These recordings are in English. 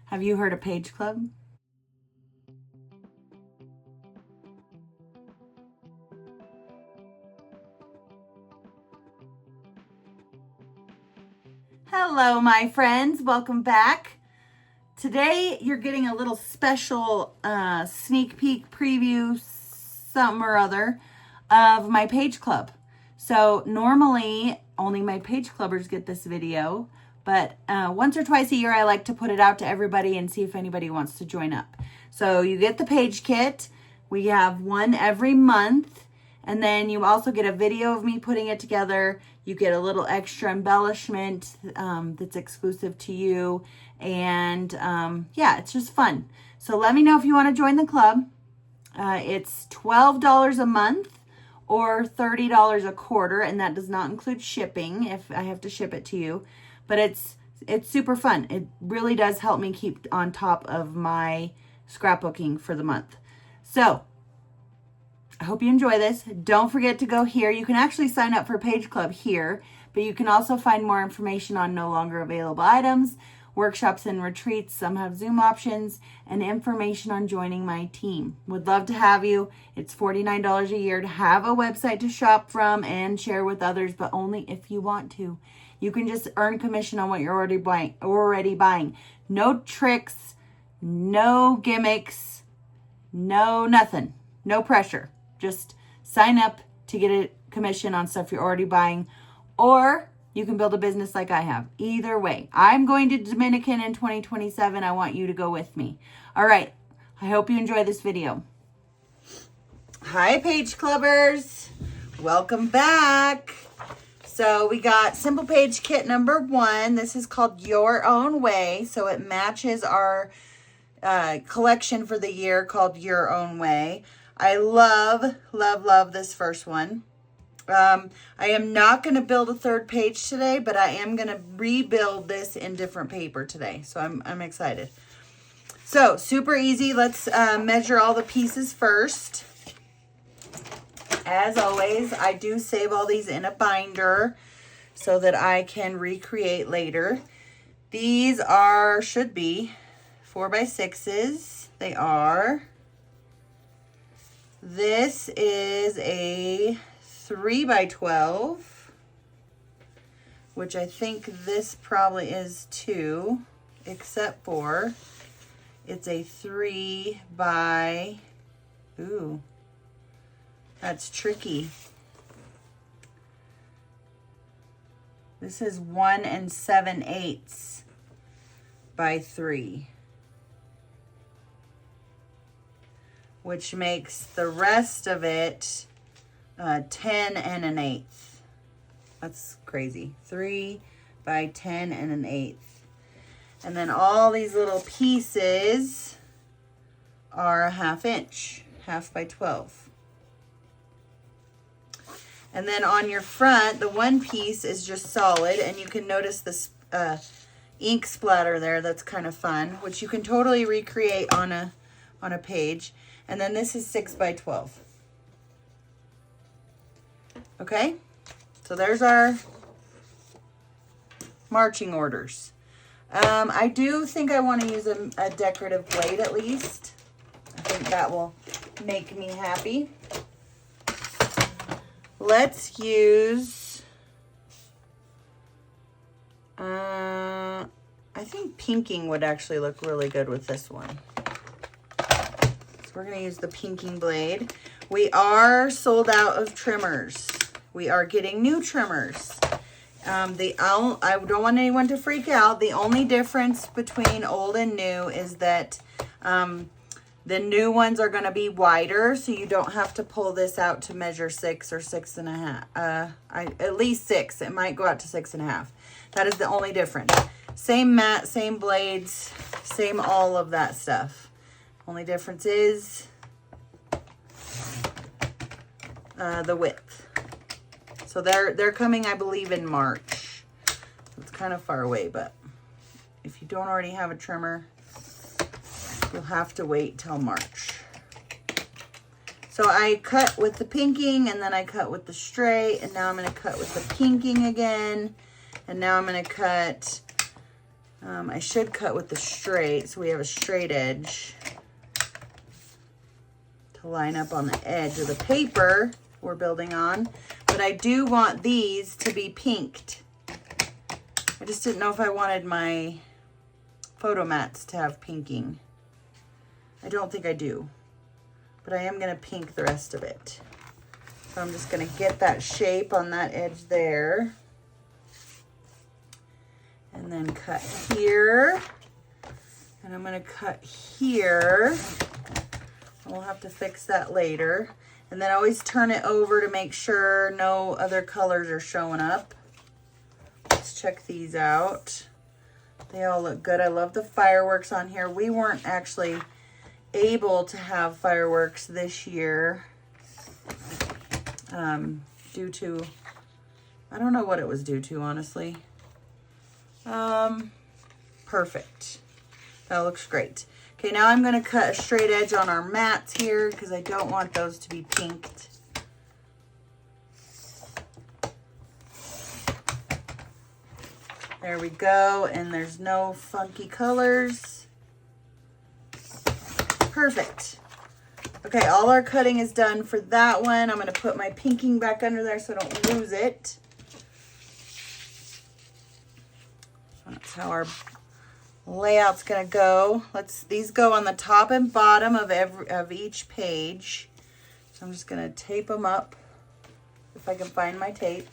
Have you heard of Page Club? Hello, my friends. Welcome back. Today, you're getting a little special sneak peek preview, something or other, of my Page Club. So normally, only my Page Clubbers get this video, but once or twice a year, I like to put it out to everybody and see if anybody wants to join up. So you get the page kit. We have one every month. And then you also get a video of me putting it together. You get a little extra embellishment that's exclusive to you. And yeah, it's just fun. So let me know if you want to join the club. It's $12 a month or $30 a quarter. And that does not include shipping if I have to ship it to you. But it's super fun. It really does help me keep on top of my scrapbooking for the month. So I hope you enjoy this. Don't forget to go here. You can actually sign up for Page Club here, but you can also find more information on no longer available items, workshops and retreats. Some have Zoom options, and information on joining my team. Would love to have you. It's $49 a year to have a website to shop from and share with others, but only if you want to. You can just earn commission on what you're already buying. No tricks, no gimmicks, no nothing, no pressure. Just sign up to get a commission on stuff you're already buying, or you can build a business like I have. Either way, I'm going to Dominican in 2027. I want you to go with me. All right. I hope you enjoy this video. Hi, Page Clubbers. Welcome back. So we got Simple Page Kit number 1. This is called Your Own Way. So it matches our collection for the year called Your Own Way. I love this first one. I am not going to build a third page today, but I am going to rebuild this in different paper today. So I'm excited. So super easy. Let's measure all the pieces first. As always, I do save all these in a binder so that I can recreate later. These should be 4x6s. They are. This is a 3x12, which I think this probably is too, except for it's a 3 by, ooh, that's tricky. This is 1 7/8 by 3. Which makes the rest of it 10 1/8. That's crazy. 3 by 10 1/8. And then all these little pieces are a 1/2 inch, 1/2 by 12. And then on your front, the one piece is just solid, and you can notice this ink splatter there. That's kind of fun, which you can totally recreate on a page. And then this is 6 by 12. Okay, so there's our marching orders. I do think I want to use a decorative blade at least. I think that will make me happy. Let's use, I think pinking would actually look really good with this one. We're going to use the pinking blade. We are sold out of trimmers. We are getting new trimmers. I don't want anyone to freak out. The only difference between old and new is that the new ones are going to be wider, so you don't have to pull this out to measure 6 or 6.5. At least 6. It might go out to 6.5. That is the only difference. Same mat, same blades, same all of that stuff. Only difference is the width. So they're coming, I believe, in March. It's kind of far away, but if you don't already have a trimmer, you'll have to wait till March. So I cut with the pinking, and then I cut with the straight, and now I'm going to cut with the pinking again, and now I'm going to cut I should cut with the straight, so we have a straight edge to line up on the edge of the paper we're building on. But I do want these to be pinked. I just didn't know if I wanted my photo mats to have pinking. I don't think I do, but I am gonna pink the rest of it. So I'm just gonna get that shape on that edge there. And then cut here. And I'm gonna cut here. We'll have to fix that later. And then always turn it over to make sure no other colors are showing up. Let's check these out. They all look good. I love the fireworks on here. We weren't actually able to have fireworks this year due to, I don't know what it was due to, honestly. Perfect. That looks great. Okay, now I'm going to cut a straight edge on our mats here because I don't want those to be pinked. There we go, and there's no funky colors. Perfect. Okay, all our cutting is done for that one. I'm going to put my pinking back under there so I don't lose it. That's how our layout's going to go. These go on the top and bottom of each page. So I'm just going to tape them up if I can find my tape.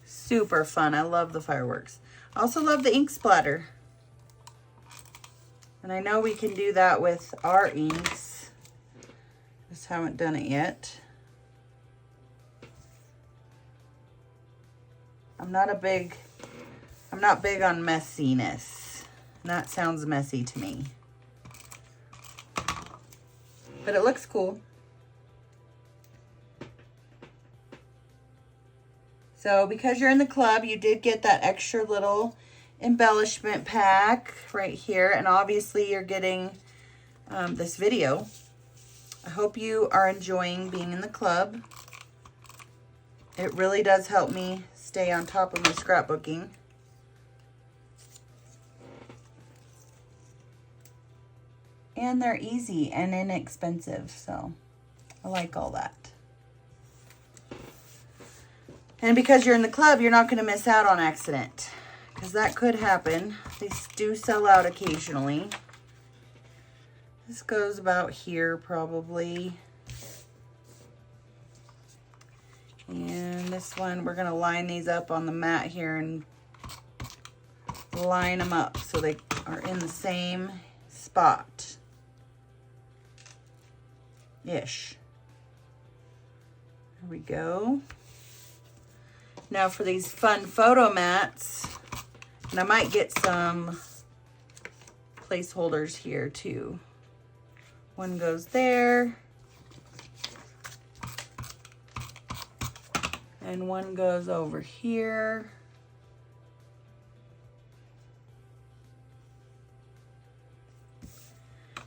Super fun. I love the fireworks. I also love the ink splatter. And I know we can do that with our inks. Just haven't done it yet. I'm not big on messiness. And that sounds messy to me. But it looks cool. So because you're in the club, you did get that extra little embellishment pack right here. And obviously you're getting this video. I hope you are enjoying being in the club. It really does help me stay on top of my scrapbooking. And they're easy and inexpensive, so I like all that. And because you're in the club, you're not going to miss out on accident, because that could happen. They do sell out occasionally. This goes about here probably. And this one, we're going to line these up on the mat here and line them up so they are in the same spot. Ish. There we go. Now for these fun photo mats, and I might get some placeholders here too. One goes there, and one goes over here.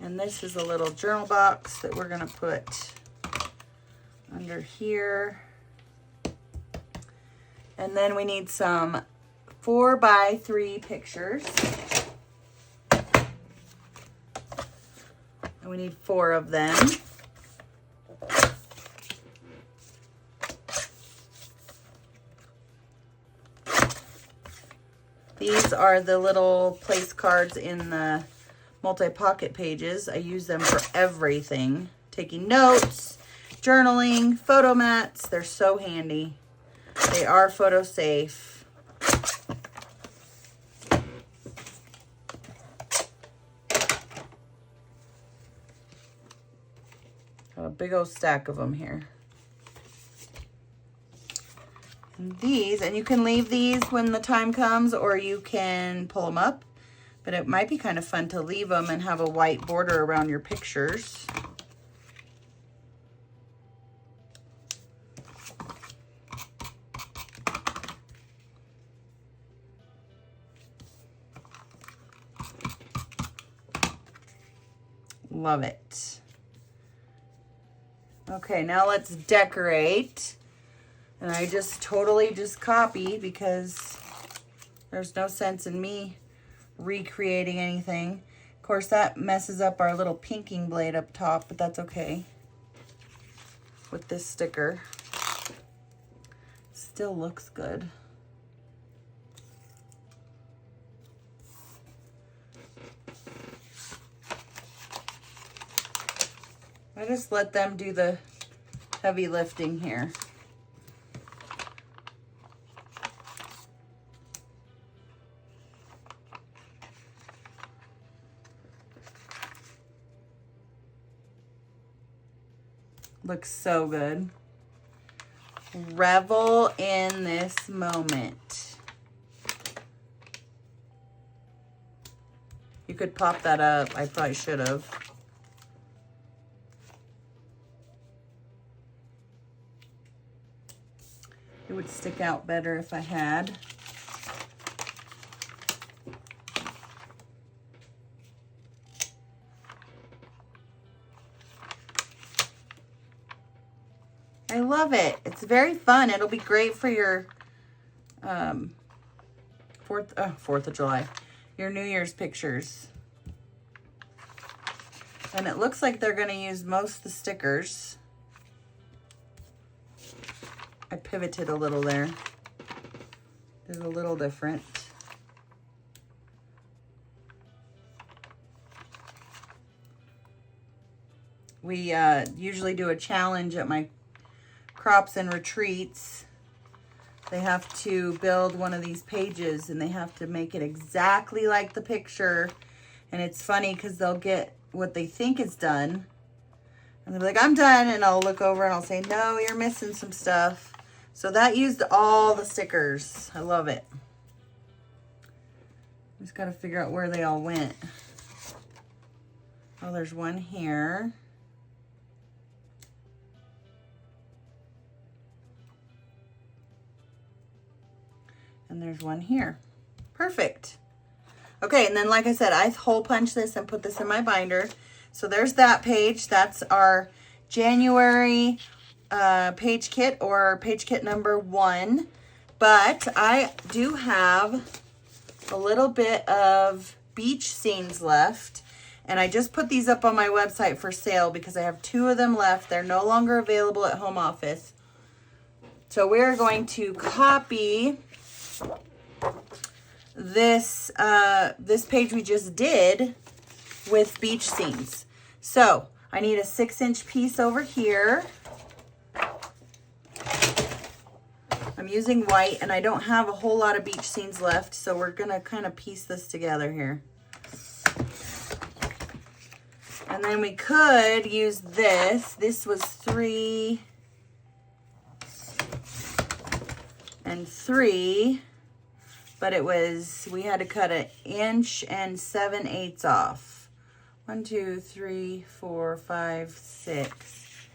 And this is a little journal box that we're gonna put under here. And then we need some 4x3 pictures. And we need 4 of them. These are the little place cards in the multi-pocket pages. I use them for everything. Taking notes, journaling, photo mats. They're so handy. They are photo safe. Got a big old stack of them here. And these, and you can leave these when the time comes, or you can pull them up. But it might be kind of fun to leave them and have a white border around your pictures. Love it. Okay, now let's decorate. And I just totally just copy because there's no sense in me recreating anything. Of course, that messes up our little pinking blade up top, but that's okay. With this sticker. Still looks good. I just let them do the heavy lifting here. Looks so good. Revel in this moment. You could pop that up. I probably should have. It would stick out better if I had. I love it. It's very fun. It'll be great for your 4th of July, your New Year's pictures. And it looks like they're going to use most of the stickers. I pivoted a little there. Did a little different. We usually do a challenge at my crops and retreats. They have to build one of these pages and they have to make it exactly like the picture. And it's funny because they'll get what they think is done. And they'll be like, I'm done. And I'll look over and I'll say, no, you're missing some stuff. So that used all the stickers. I love it. Just got to figure out where they all went. Oh, there's one here. And there's one here. Perfect. Okay, and then like I said, I hole punch this and put this in my binder. So there's that page. That's our January page kit, or page kit number 1. But I do have a little bit of beach scenes left. And I just put these up on my website for sale because I have 2 of them left. They're no longer available at home office. So we're going to copy this this page we just did with beach scenes. So I need a 6-inch piece over here. I'm using white and I don't have a whole lot of beach scenes left, so we're gonna kind of piece this together here. And then we could use this. This was 3 and 3. But it was, we had to cut 1 inch and 7/8 off. 1, 2, 3, 4, 5, 6,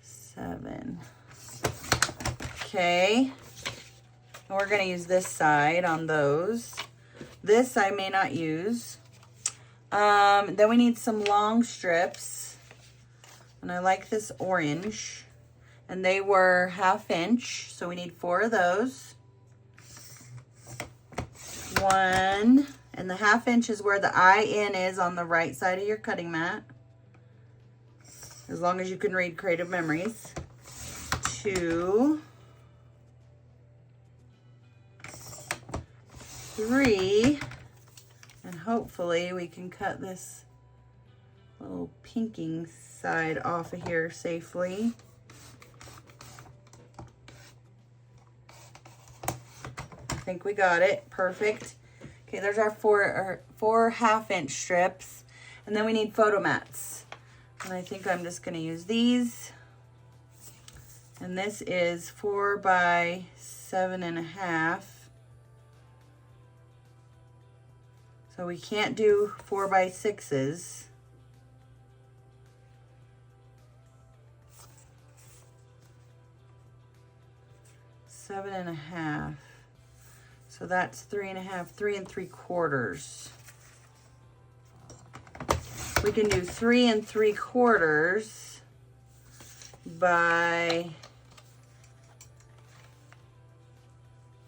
7. Okay. And we're going to use this side on those. This I may not use. Then we need some long strips. And I like this orange. And they were 1/2 inch. So we need 4 of those. 1, and the 1/2 inch is where the IN is on the right side of your cutting mat. As long as you can read Creative Memories. 2, 3, and hopefully we can cut this little pinking side off of here safely. I think we got it. Perfect. Okay, there's our 4 1/2 inch strips. And then we need photo mats. And I think I'm just going to use these. And this is 4 by 7.5. So we can't do 4 by 6s. Seven and a half. So that's 3 3 3/4. We can do 3 3/4 by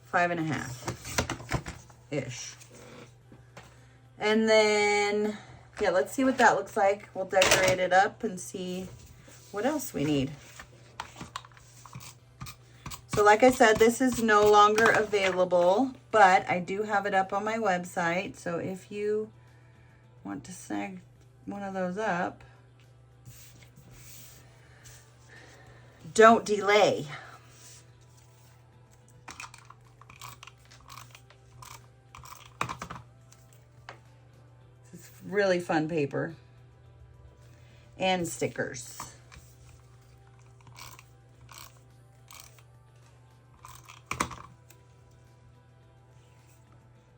5 1/2-ish. And then, yeah, let's see what that looks like. We'll decorate it up and see what else we need. So like I said, this is no longer available, but I do have it up on my website. So if you want to snag one of those up, don't delay. This is really fun paper and stickers.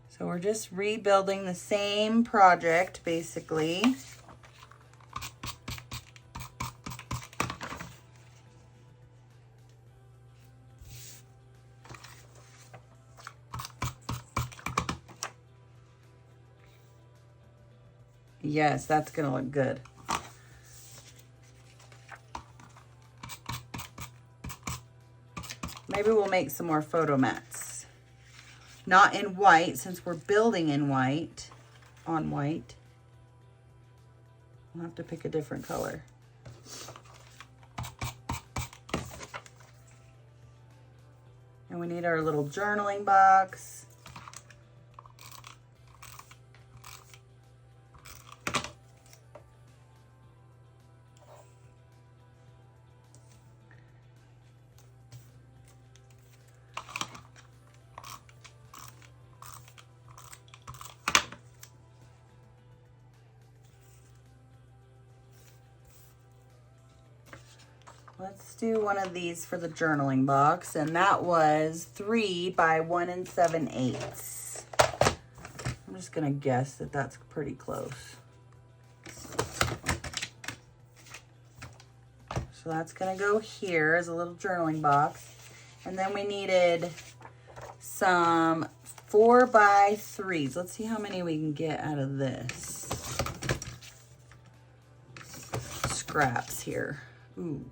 So we're just rebuilding the same project, basically. Yes, that's gonna look good. Maybe we'll make some more photo mats. Not in white, since we're building in white, on white. We'll have to pick a different color. And we need our little journaling box. Let's do one of these for the journaling box, and that was 3 by 1 7/8. I'm just gonna guess that that's pretty close. So that's gonna go here as a little journaling box. And then we needed some 4 by 3s. Let's see how many we can get out of this. Scraps here. Ooh.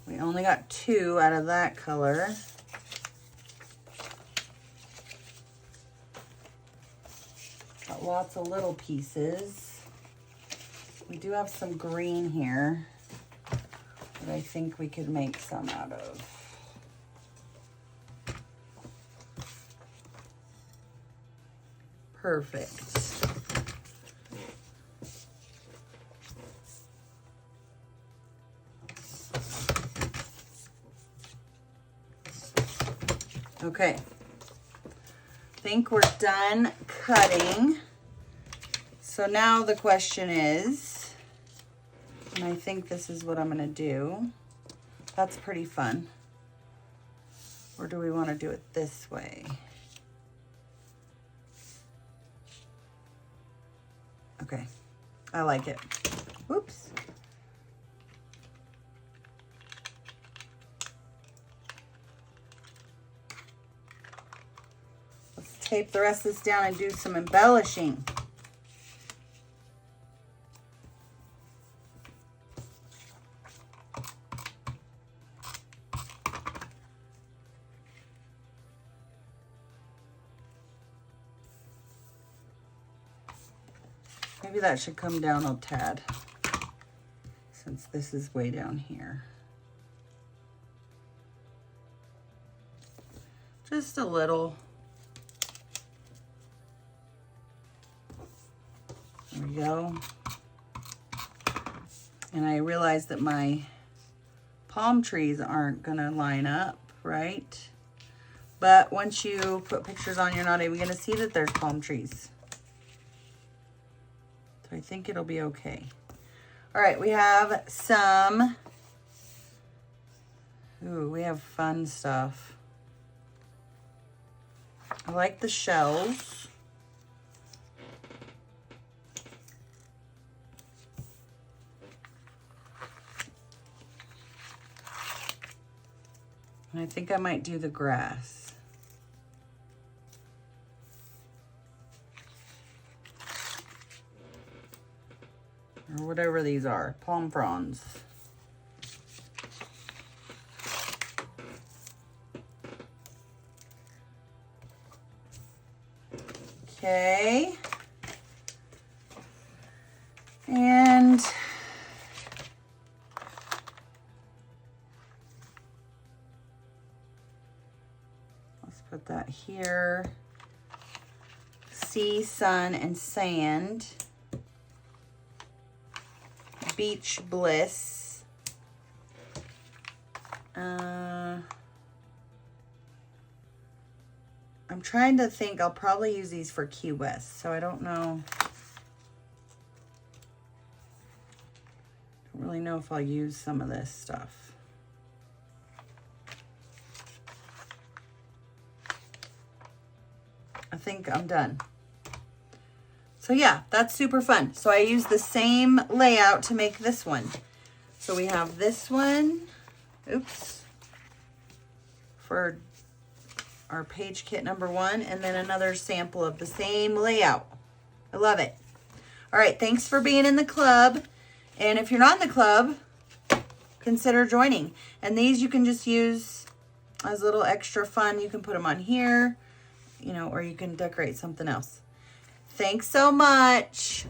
We only got 2 out of that color. Got lots of little pieces. We do have some green here that I think we could make some out of. Perfect. Okay, I think we're done cutting. So now the question is, and I think this is what I'm gonna do. That's pretty fun. Or do we wanna do it this way? Okay, I like it. Oops. Tape the rest of this down and do some embellishing. Maybe that should come down a tad, since this is way down here. Just a little. There we go. And I realized that my palm trees aren't gonna line up, right? But once you put pictures on, you're not even gonna see that there's palm trees. So I think it'll be okay. All right, we have some, ooh, we have fun stuff. I like the shells. And I think I might do the grass. Or whatever these are, palm fronds. Okay. And let's put that here. Sea, sun, and sand. Beach bliss. I'm trying to think. I'll probably use these for Key West, so I don't know. Don't really know if I'll use some of this stuff. I think I'm done. So yeah, that's super fun. So I use the same layout to make this one. So we have this one, oops, for our page kit number 1, and then another sample of the same layout. I love it. All right, thanks for being in the club. And if you're not in the club, consider joining. And these you can just use as a little extra fun. You can put them on here, you know, or you can decorate something else. Thanks so much.